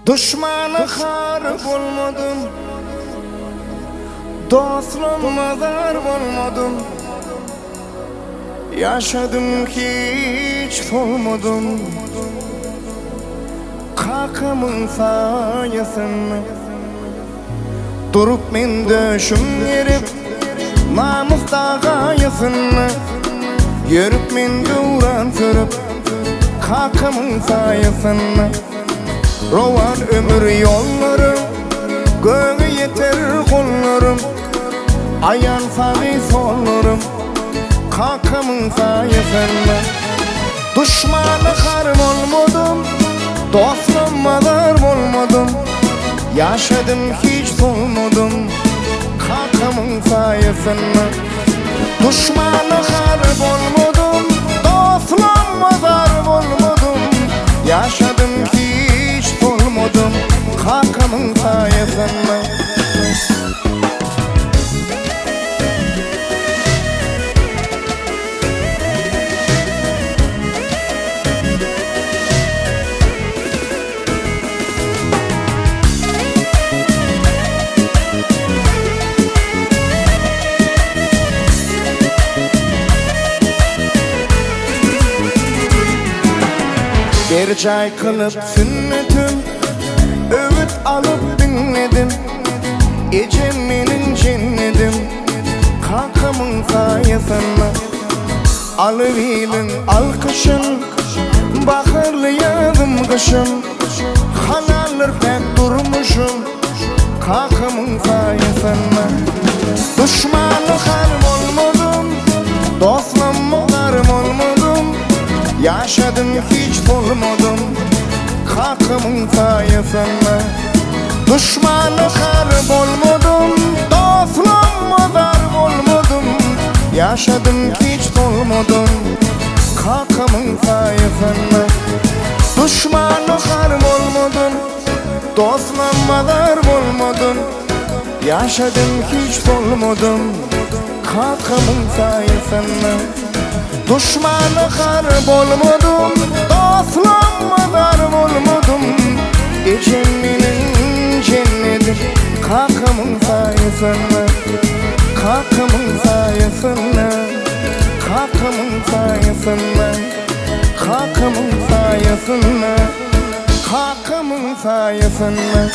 Düşmanı har bolmadım, dostum mazar bolmadım. Yaşadım hiç solmadım, kakamın sayesinde. Durup men döşüm yerip, namus dağayasını. Yürüp men duran sürüp, kakamın sayesinde. Rovan ömür yollarım, göğe yeter kollarım. Ayan savi sollarım, kakamın sayesinde. Düşmanı harım olmadım, dostum mazar olmadım. Yaşadım hiç solmadım, kakamın sayesinde. Düşmanı harım olmadım, dostum mazar olmadım. Yaşadım hiç solmadım, kakamın sayesinde. Bir çay kılıp sünnetim, öğüt alıp dinledim. Ecemenin cennetim, kakamın sayesinde. Alıvilin alkışın, baharlı yazım kışım. Halalır pek durmuşum, kakamın sayesinde. Düşmanı harım olmadım, dostum harım olmadım. Yaşadım hiç solmadım, kakamın sayesinde. Düşmanı harp olmadım, dostum mazar olmadım. Yaşadım hiç solmadım, kakamın sayesinde. Düşmanı harp olmadım, dostum mazar olmadım. Yaşadım hiç solmadım, kakamın sayesinde. Düşmanı harp olmadım, dostum mazar olmadım. Ecemenin cennetim, kakamın sayesinde. Kakamın sayesinde, kakamın sayesinde. Kakamın sayesinde, kakamın sayesinde.